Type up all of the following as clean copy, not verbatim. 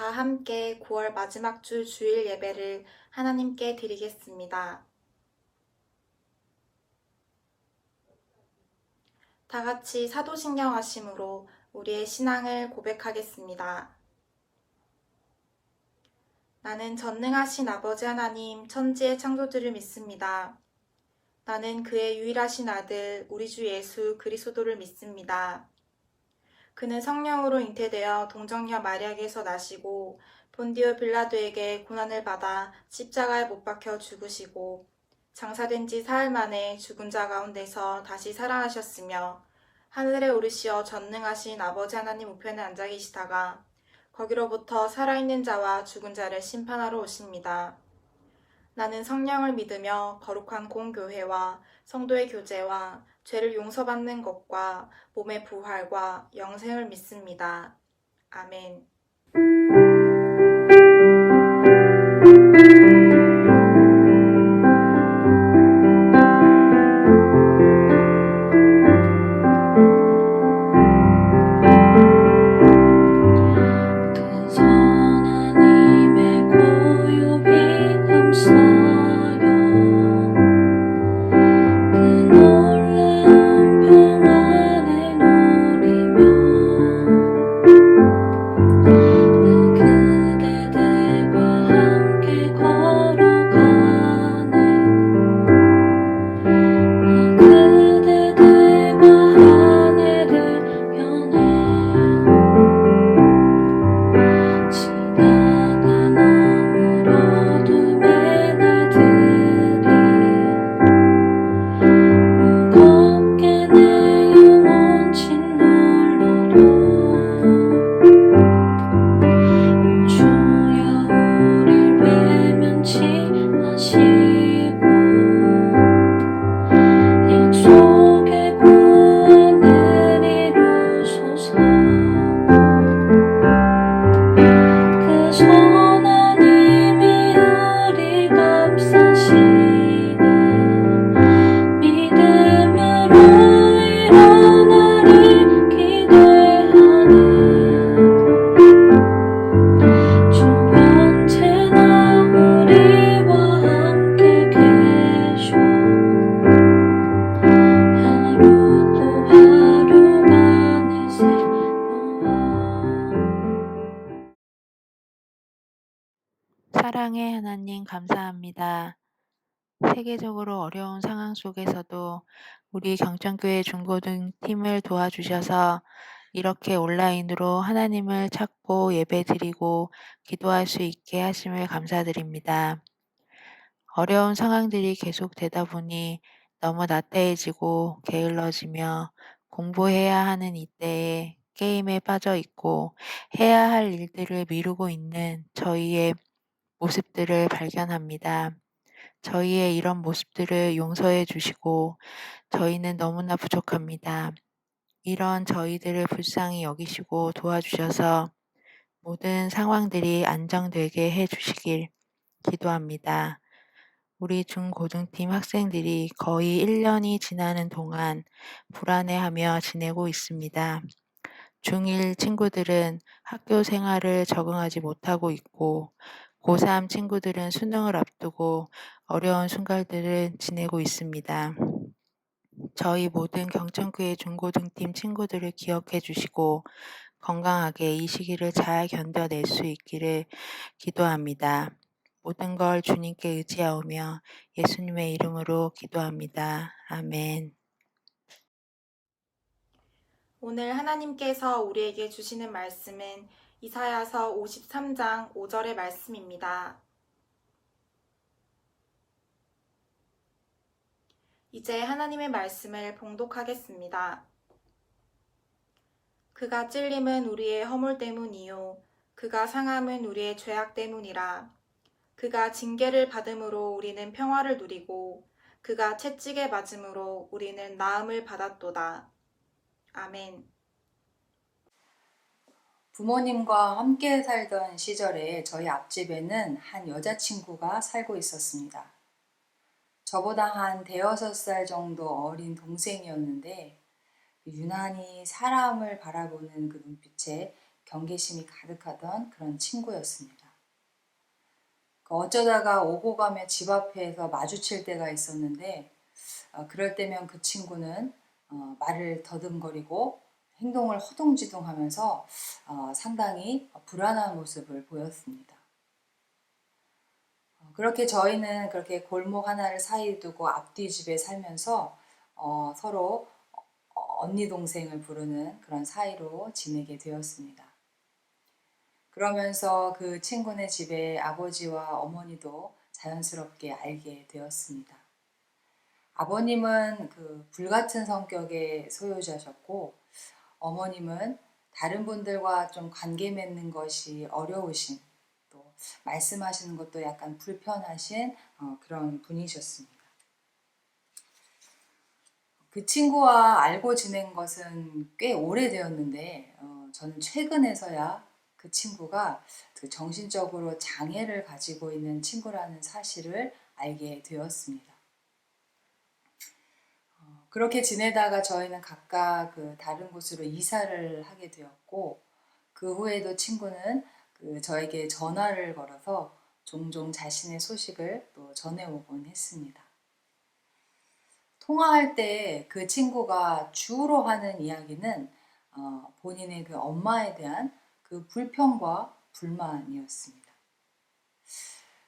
다 함께 9월 마지막 주 주일 예배를 하나님께 드리겠습니다. 다 같이 사도신경 하심으로 우리의 신앙을 고백하겠습니다. 나는 전능하신 아버지 하나님 천지의 창조주를 믿습니다. 나는 그의 유일하신 아들 우리 주 예수 그리스도를 믿습니다. 그는 성령으로 잉태되어 동정녀 마리아에게서 나시고 본디오 빌라도에게 고난을 받아 십자가에 못 박혀 죽으시고 장사된 지 사흘 만에 죽은 자 가운데서 다시 살아나셨으며 하늘에 오르시어 전능하신 아버지 하나님 우편에 앉아 계시다가 거기로부터 살아있는 자와 죽은 자를 심판하러 오십니다. 나는 성령을 믿으며 거룩한 공교회와 성도의 교제와 죄를 용서받는 것과 몸의 부활과 영생을 믿습니다. 아멘. 사랑의 하나님 감사합니다. 세계적으로 어려운 상황 속에서도 우리 경천교회 중고등 팀을 도와주셔서 이렇게 온라인으로 하나님을 찾고 예배드리고 기도할 수 있게 하심을 감사드립니다. 어려운 상황들이 계속되다 보니 너무 나태해지고 게을러지며 공부해야 하는 이때에 게임에 빠져 있고 해야 할 일들을 미루고 있는 저희의 모습들을 발견합니다. 저희의 이런 모습들을 용서해 주시고 저희는 너무나 부족합니다. 이런 저희들을 불쌍히 여기시고 도와주셔서 모든 상황들이 안정되게 해 주시길 기도합니다. 우리 중고등팀 학생들이 거의 1년이 지나는 동안 불안해하며 지내고 있습니다. 중1 친구들은 학교 생활을 적응하지 못하고 있고 고3 친구들은 수능을 앞두고 어려운 순간들을 지내고 있습니다. 저희 모든 경천교회 중고등팀 친구들을 기억해 주시고 건강하게 이 시기를 잘 견뎌낼 수 있기를 기도합니다. 모든 걸 주님께 의지하오며 예수님의 이름으로 기도합니다. 아멘. 오늘 하나님께서 우리에게 주시는 말씀은 이사야서 53장 5절의 말씀입니다. 이제 하나님의 말씀을 봉독하겠습니다. 그가 찔림은 우리의 허물 때문이요 그가 상함은 우리의 죄악 때문이라. 그가 징계를 받음으로 우리는 평화를 누리고 그가 채찍에 맞음으로 우리는 나음을 받았도다. 아멘. 부모님과 함께 살던 시절에 저희 앞집에는 한 여자친구가 살고 있었습니다. 저보다 한 대여섯 살 정도 어린 동생이었는데 유난히 사람을 바라보는 그 눈빛에 경계심이 가득하던 그런 친구였습니다. 어쩌다가 오고 가며 집 앞에서 마주칠 때가 있었는데 그럴 때면 그 친구는 말을 더듬거리고 행동을 허둥지둥하면서 상당히 불안한 모습을 보였습니다. 그렇게 저희는 그렇게 골목 하나를 사이 두고 앞뒤 집에 살면서 서로 언니 동생을 부르는 그런 사이로 지내게 되었습니다. 그러면서 그 친구네 집에 아버지와 어머니도 자연스럽게 알게 되었습니다. 아버님은 그 불같은 성격의 소유자셨고 어머님은 다른 분들과 좀 관계 맺는 것이 어려우신, 또 말씀하시는 것도 약간 불편하신 그런 분이셨습니다. 그 친구와 알고 지낸 것은 꽤 오래되었는데 저는 최근에서야 그 친구가 그 정신적으로 장애를 가지고 있는 친구라는 사실을 알게 되었습니다. 그렇게 지내다가 저희는 각각 그 다른 곳으로 이사를 하게 되었고 그 후에도 친구는 그 저에게 전화를 걸어서 종종 자신의 소식을 또 전해오곤 했습니다. 통화할 때 그 친구가 주로 하는 이야기는 본인의 그 엄마에 대한 그 불평과 불만이었습니다.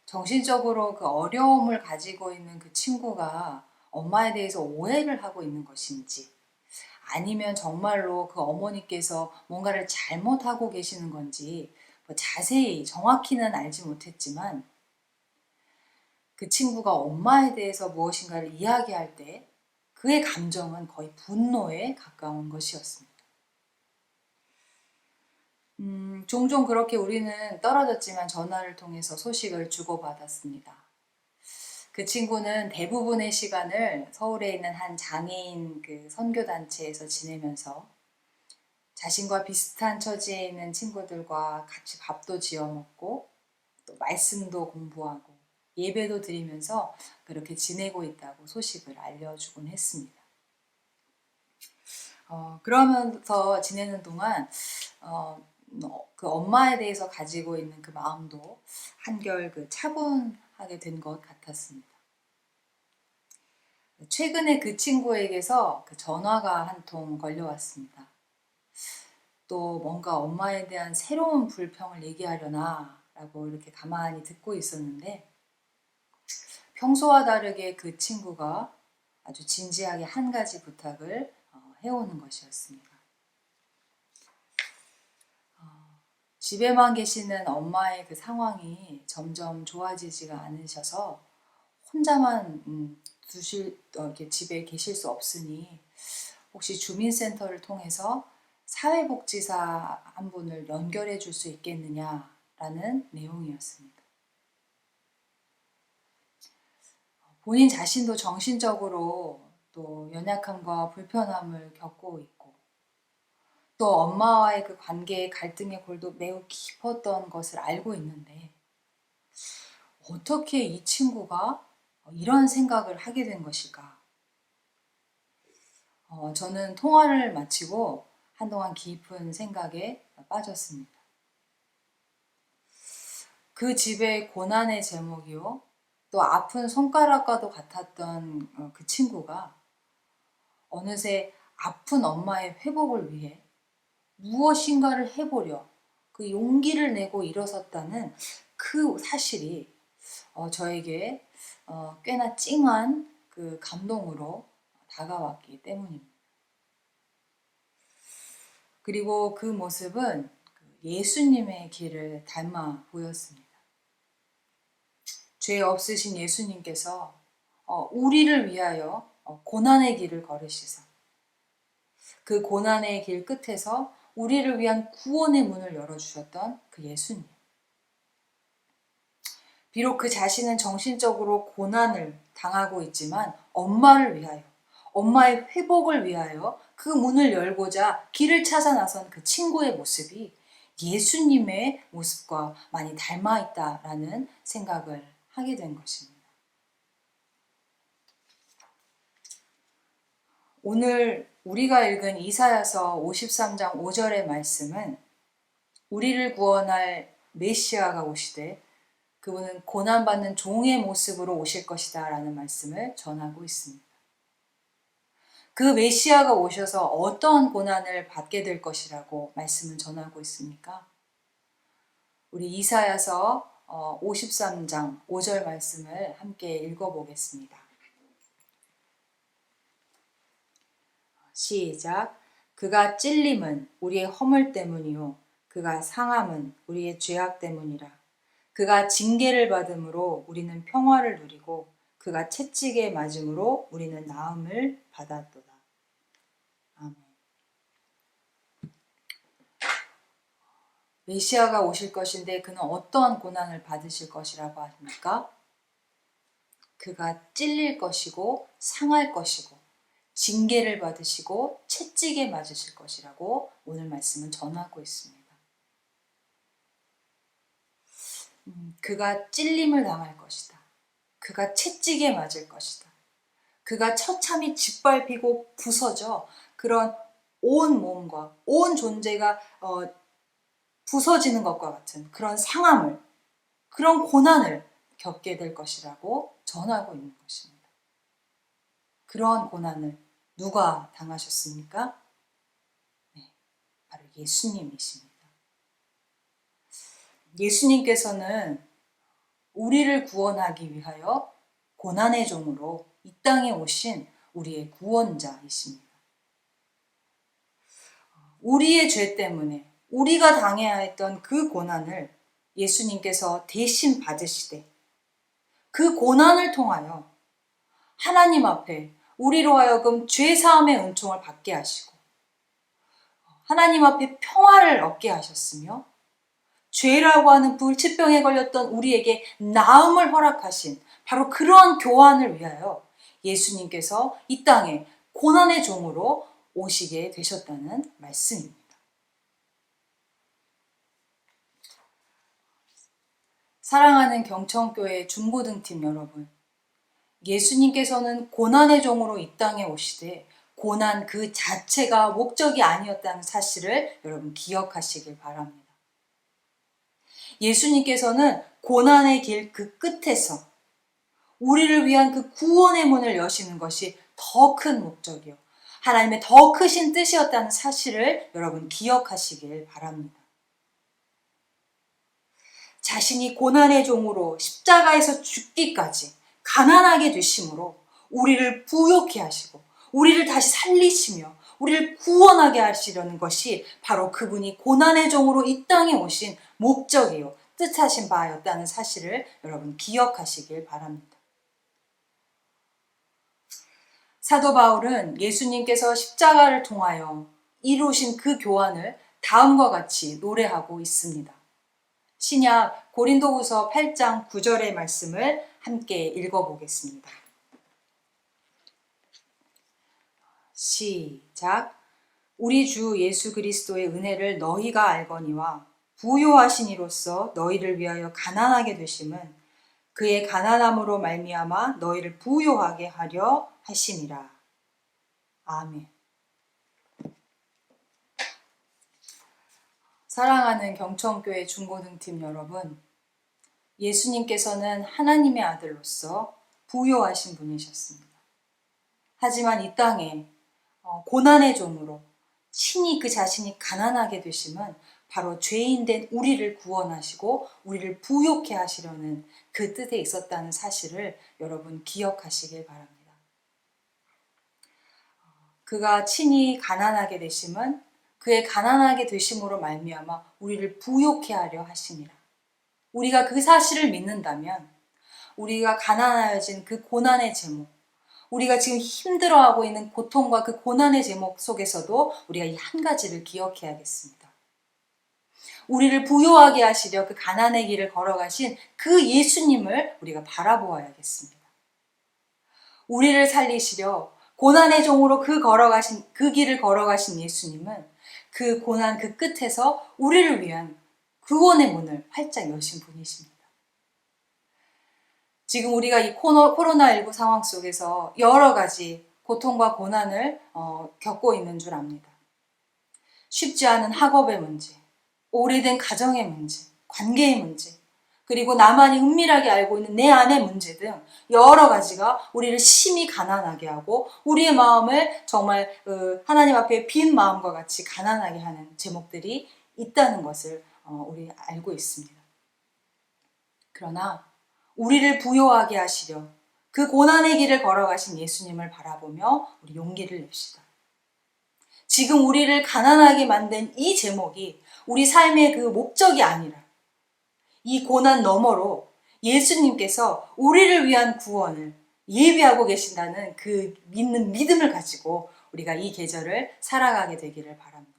정신적으로 그 어려움을 가지고 있는 그 친구가 엄마에 대해서 오해를 하고 있는 것인지 아니면 정말로 그 어머니께서 뭔가를 잘못하고 계시는 건지 자세히 정확히는 알지 못했지만 그 친구가 엄마에 대해서 무엇인가를 이야기할 때 그의 감정은 거의 분노에 가까운 것이었습니다. 종종 그렇게 우리는 떨어졌지만 전화를 통해서 소식을 주고받았습니다. 그 친구는 대부분의 시간을 서울에 있는 한 장애인 그 선교단체에서 지내면서 자신과 비슷한 처지에 있는 친구들과 같이 밥도 지어 먹고 또 말씀도 공부하고 예배도 드리면서 그렇게 지내고 있다고 소식을 알려주곤 했습니다. 그러면서 지내는 동안 그 엄마에 대해서 가지고 있는 그 마음도 한결 그 차분하게 된 것 같았습니다. 최근에 그 친구에게서 그 전화가 한 통 걸려왔습니다. 또 뭔가 엄마에 대한 새로운 불평을 얘기하려나 라고 이렇게 가만히 듣고 있었는데 평소와 다르게 그 친구가 아주 진지하게 한 가지 부탁을 해오는 것이었습니다. 집에만 계시는 엄마의 그 상황이 점점 좋아지지가 않으셔서 혼자만 이렇게 집에 계실 수 없으니 혹시 주민센터를 통해서 사회복지사 한 분을 연결해 줄 수 있겠느냐라는 내용이었습니다. 본인 자신도 정신적으로 또 연약함과 불편함을 겪고 있고 또 엄마와의 그 관계의 갈등의 골도 매우 깊었던 것을 알고 있는데 어떻게 이 친구가 이런 생각을 하게 된 것일까? 저는 통화를 마치고 한동안 깊은 생각에 빠졌습니다. 그 집의 고난의 제목이요. 또 아픈 손가락과도 같았던 그 친구가 어느새 아픈 엄마의 회복을 위해 무엇인가를 해보려 그 용기를 내고 일어섰다는 그 사실이 저에게 꽤나 찡한 그 감동으로 다가왔기 때문입니다. 그리고 그 모습은 예수님의 길을 닮아 보였습니다. 죄 없으신 예수님께서 우리를 위하여 고난의 길을 걸으시사 그 고난의 길 끝에서 우리를 위한 구원의 문을 열어주셨던 그 예수님. 비록 그 자신은 정신적으로 고난을 당하고 있지만 엄마를 위하여, 엄마의 회복을 위하여 그 문을 열고자 길을 찾아 나선 그 친구의 모습이 예수님의 모습과 많이 닮아 있다라는 생각을 하게 된 것입니다. 오늘 우리가 읽은 이사야서 53장 5절의 말씀은 우리를 구원할 메시아가 오시되 그분은 고난받는 종의 모습으로 오실 것이다 라는 말씀을 전하고 있습니다. 그 메시아가 오셔서 어떠한 고난을 받게 될 것이라고 말씀을 전하고 있습니까? 우리 이사야서 53장 5절 말씀을 함께 읽어보겠습니다. 시작. 그가 찔림은 우리의 허물 때문이요 그가 상함은 우리의 죄악 때문이라. 그가 징계를 받음으로 우리는 평화를 누리고 그가 채찍에 맞음으로 우리는 나음을 받았도다. 아멘. 메시아가 오실 것인데 그는 어떠한 고난을 받으실 것이라고 합니까? 그가 찔릴 것이고 상할 것이고 징계를 받으시고 채찍에 맞으실 것이라고 오늘 말씀은 전하고 있습니다. 그가 찔림을 당할 것이다. 그가 채찍에 맞을 것이다. 그가 처참히 짓밟히고 부서져 그런 온 몸과 온 존재가 부서지는 것과 같은 그런 상함을, 그런 고난을 겪게 될 것이라고 전하고 있는 것입니다. 그러한 고난을 누가 당하셨습니까? 네, 바로 예수님이십니다. 예수님께서는 우리를 구원하기 위하여 고난의 종으로 이 땅에 오신 우리의 구원자이십니다. 우리의 죄 때문에 우리가 당해야 했던 그 고난을 예수님께서 대신 받으시되 그 고난을 통하여 하나님 앞에 우리로 하여금 죄 사함의 은총을 받게 하시고 하나님 앞에 평화를 얻게 하셨으며 죄라고 하는 불치병에 걸렸던 우리에게 나음을 허락하신 바로 그러한 교환을 위하여 예수님께서 이 땅에 고난의 종으로 오시게 되셨다는 말씀입니다. 사랑하는 경청교회 중고등팀 여러분, 예수님께서는 고난의 종으로 이 땅에 오시되 고난 그 자체가 목적이 아니었다는 사실을 여러분 기억하시길 바랍니다. 예수님께서는 고난의 길 그 끝에서 우리를 위한 그 구원의 문을 여시는 것이 더 큰 목적이요, 하나님의 더 크신 뜻이었다는 사실을 여러분 기억하시길 바랍니다. 자신이 고난의 종으로 십자가에서 죽기까지 가난하게 되심으로 우리를 부욕해 하시고 우리를 다시 살리시며 우리를 구원하게 하시려는 것이 바로 그분이 고난의 종으로 이 땅에 오신 목적이요 뜻하신 바였다는 사실을 여러분 기억하시길 바랍니다. 사도 바울은 예수님께서 십자가를 통하여 이루신 그 교환을 다음과 같이 노래하고 있습니다. 신약 고린도후서 8장 9절의 말씀을 함께 읽어보겠습니다. 시작. 우리 주 예수 그리스도의 은혜를 너희가 알거니와 부요하신 이로써 너희를 위하여 가난하게 되심은 그의 가난함으로 말미암아 너희를 부요하게 하려 하심이라. 아멘. 사랑하는 경청교회 중고등팀 여러분, 예수님께서는 하나님의 아들로서 부요하신 분이셨습니다. 하지만 이 땅에 고난의 종으로 친히 그 자신이 가난하게 되심은 바로 죄인된 우리를 구원하시고 우리를 부요케 하시려는 그 뜻에 있었다는 사실을 여러분 기억하시길 바랍니다. 그가 친히 가난하게 되심은 그의 가난하게 되심으로 말미암아 우리를 부요케 하려 하심이라. 우리가 그 사실을 믿는다면 우리가 가난하여진 그 고난의 제목, 우리가 지금 힘들어하고 있는 고통과 그 고난의 제목 속에서도 우리가 이 한 가지를 기억해야겠습니다. 우리를 부요하게 하시려 그 가난의 길을 걸어가신 그 예수님을 우리가 바라보아야겠습니다. 우리를 살리시려 고난의 종으로 그 길을 걸어가신 예수님은 그 고난 그 끝에서 우리를 위한 구원의 문을 활짝 여신 분이십니다. 지금 우리가 이 코로나19 상황 속에서 여러 가지 고통과 고난을 겪고 있는 줄 압니다. 쉽지 않은 학업의 문제, 오래된 가정의 문제, 관계의 문제, 그리고 나만이 은밀하게 알고 있는 내 안의 문제 등 여러 가지가 우리를 심히 가난하게 하고 우리의 마음을 정말 하나님 앞에 빈 마음과 같이 가난하게 하는 제목들이 있다는 것을 우리 알고 있습니다. 그러나 우리를 부요하게 하시려 그 고난의 길을 걸어가신 예수님을 바라보며 우리 용기를 냅시다. 지금 우리를 가난하게 만든 이 제목이 우리 삶의 그 목적이 아니라 이 고난 너머로 예수님께서 우리를 위한 구원을 예비하고 계신다는 그 믿는 믿음을 가지고 우리가 이 계절을 살아가게 되기를 바랍니다.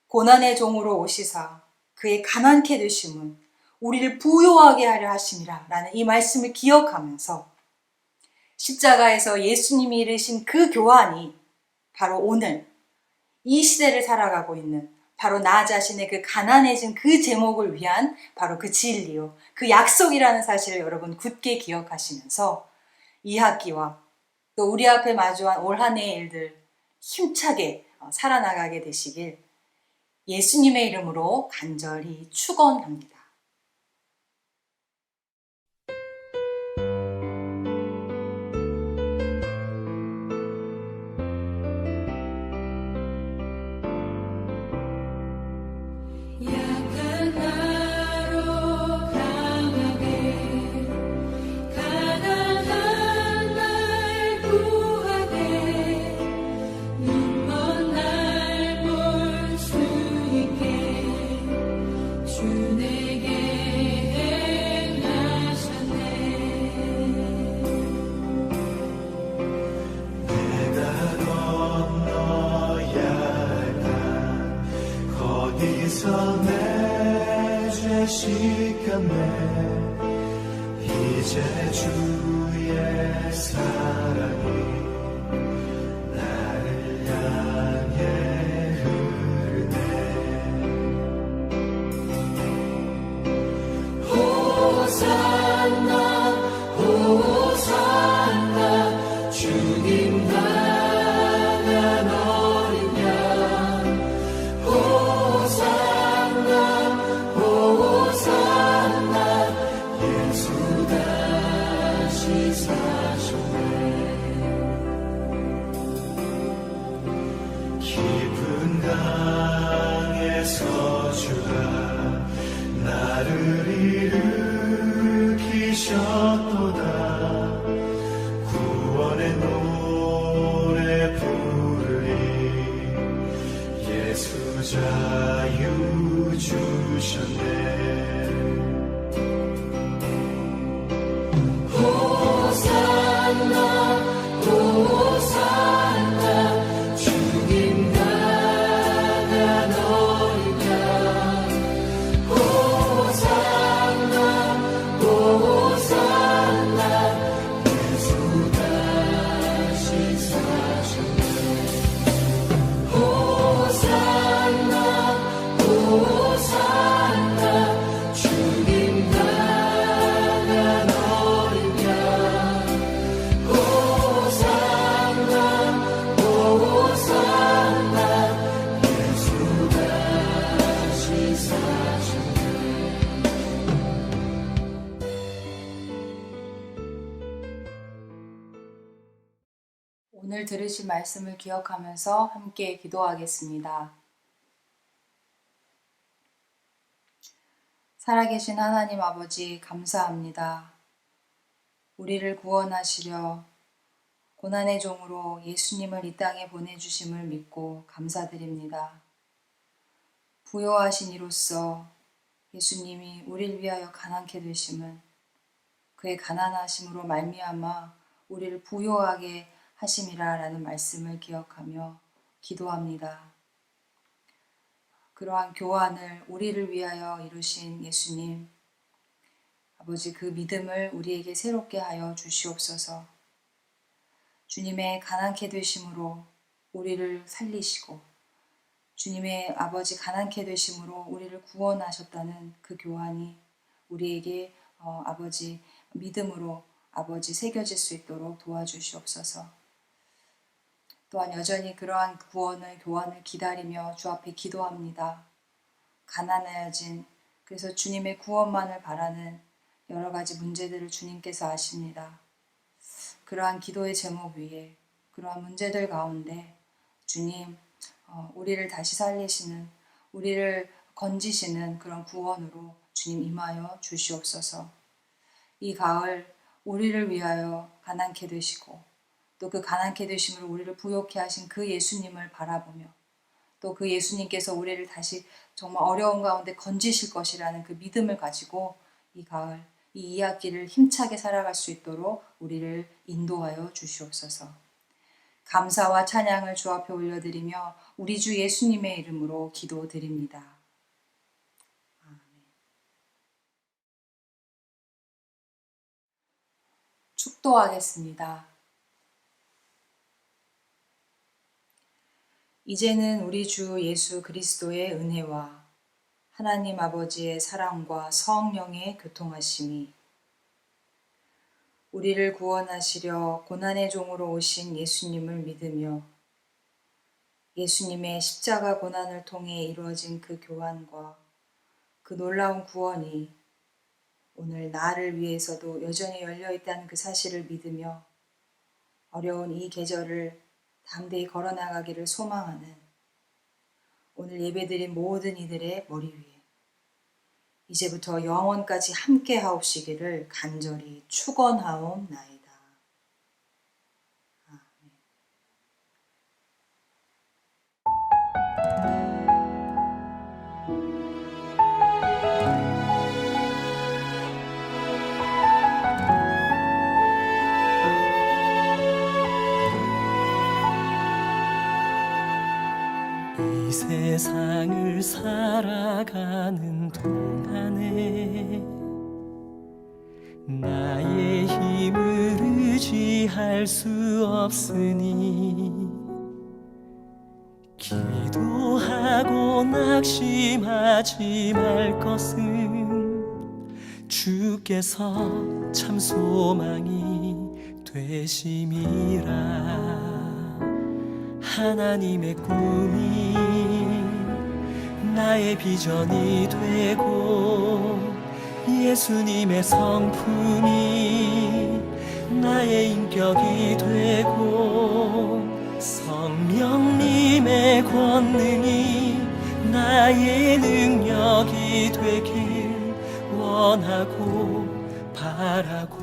고난의 종으로 오시사 그의 가난케 되심은 우리를 부요하게 하려 하심이라 라는 이 말씀을 기억하면서 십자가에서 예수님이 이르신 그 교환이 바로 오늘 이 시대를 살아가고 있는 바로 나 자신의 그 가난해진 그 제목을 위한 바로 그 진리요, 그 약속이라는 사실을 여러분 굳게 기억하시면서 이 학기와 또 우리 앞에 마주한 올 한 해의 일들 힘차게 살아나가게 되시길 예수님의 이름으로 간절히 축원합니다. 약한 나로 강하게 가난한 날 구하게 눈먼 날 볼 수 있게 주 내게 행하셨네. 내가 건너야 할까 거기서 내 죄 씻겼네 이제 주의 사랑이 나를 향해 흐르네 호산나 호산나 주님 나간 어린 양 호산나 호산나 예수 다시 사셨네 깊은 강에서 주가 나를 일으키셨도다 구원의 노래 부르리 예수 자유 주셨네 호산나 호산나 주님 나간 어린 양 호산나 호산나 예수 다시 사셨네 호산나 호산나 주님 나간 어린 양 호산나 호산나 예수 다시 사셨네 오늘 들으신 말씀을 기억하면서 함께 기도하겠습니다. 살아계신 하나님 아버지 감사합니다. 우리를 구원하시려 고난의 종으로 예수님을 이 땅에 보내주심을 믿고 감사드립니다. 부요하신 이로써 예수님이 우리를 위하여 가난케 되심은 그의 가난하심으로 말미암아 우리를 부요하게 하심이라 라는 말씀을 기억하며 기도합니다. 그러한 교환을 우리를 위하여 이루신 예수님, 아버지 그 믿음을 우리에게 새롭게 하여 주시옵소서. 주님의 가난케 되심으로 우리를 살리시고 주님의 아버지 가난케 되심으로 우리를 구원하셨다는 그 교환이 우리에게 아버지 믿음으로 아버지 새겨질 수 있도록 도와주시옵소서. 또한 여전히 그러한 구원을 교환을 기다리며 주 앞에 기도합니다. 가난해진, 그래서 주님의 구원만을 바라는 여러 가지 문제들을 주님께서 아십니다. 그러한 기도의 제목 위에, 그러한 문제들 가운데 주님, 우리를 다시 살리시는, 우리를 건지시는 그런 구원으로 주님 임하여 주시옵소서. 이 가을 우리를 위하여 가난케 되시고 또 그 가난케 되심으로 우리를 부욕케 하신 그 예수님을 바라보며 또 그 예수님께서 우리를 다시 정말 어려운 가운데 건지실 것이라는 그 믿음을 가지고 이 가을, 이 2학기를 힘차게 살아갈 수 있도록 우리를 인도하여 주시옵소서. 감사와 찬양을 주 앞에 올려드리며 우리 주 예수님의 이름으로 기도드립니다. 아멘. 축도하겠습니다. 이제는 우리 주 예수 그리스도의 은혜와 하나님 아버지의 사랑과 성령의 교통하심이 우리를 구원하시려 고난의 종으로 오신 예수님을 믿으며 예수님의 십자가 고난을 통해 이루어진 그 교환과 그 놀라운 구원이 오늘 나를 위해서도 여전히 열려있다는 그 사실을 믿으며 어려운 이 계절을 담대히 걸어나가기를 소망하는 오늘 예배드린 모든 이들의 머리 위에 이제부터 영원까지 함께 하옵시기를 간절히 축원하옵나이다. 아멘. 이 세상을 살아가는 동안에 나의 힘을 의지할 수 없으니 기도하고 낙심하지 말 것은 주께서 참 소망이 되심이라. 하나님의 꿈이 나의 비전이 되고 예수님의 성품이 나의 인격이 되고 성령님의 권능이 나의 능력이 되길 원하고 바라고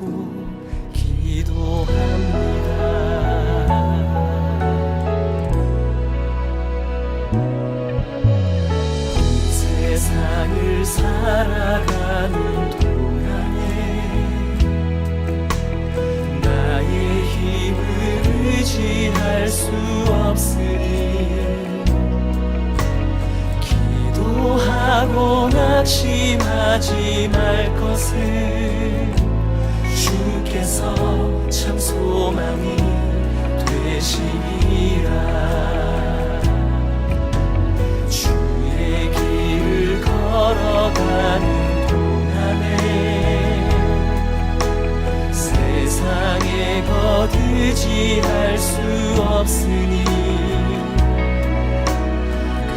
기도합니다. 세상을 살아가는 동안에 나의 힘을 의지할 수 없으니 기도하고 낙심하지 말 것을 주께서 참 소망이 되심이라. 걸어가는 동안에 세상에 거두지할 수 없으니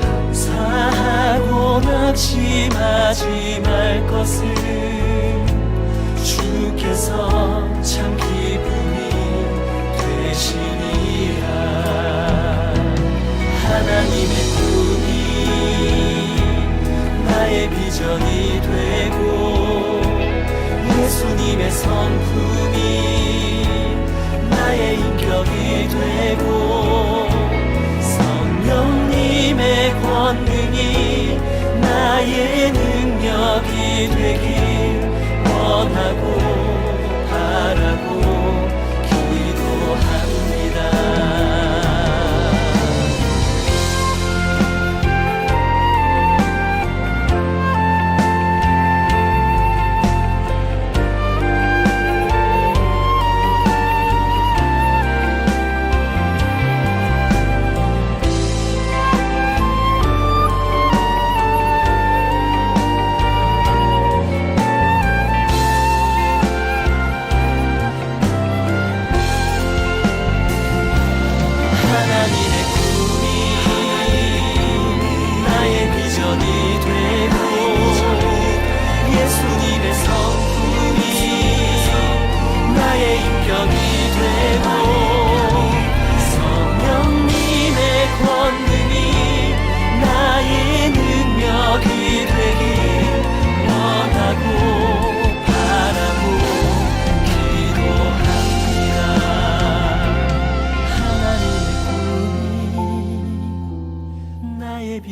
감사하고 낙심하지 말 것을 주께서 참 기쁨이 되시니라. 하나님의 꿈이 나의 비전이 되고 예수님의 성품이 나의 인격이 되고 성령님의 권능이 나의 능력이 되길 원하고 바라고 기도합니다.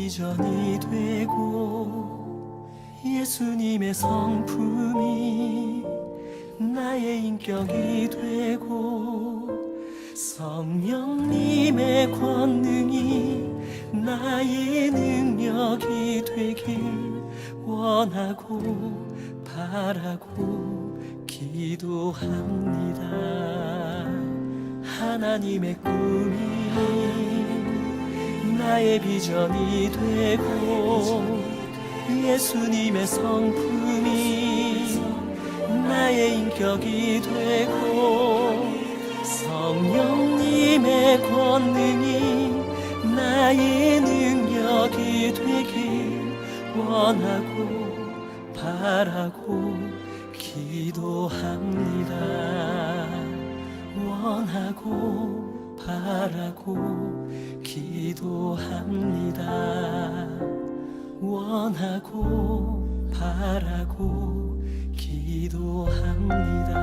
비전이 되고 예수님의 성품이 나의 인격이 되고 성령님의 권능이 나의 능력이 되길 원하고 바라고 기도합니다. 하나님의 꿈이 나의 비전이 되고 예수님의 성품이 나의 인격이 되고 성령님의 권능이 나의 능력이 되길 원하고 바라고 기도합니다. 원하고 바라고 기도합니다. 원하고 바라고 기도합니다.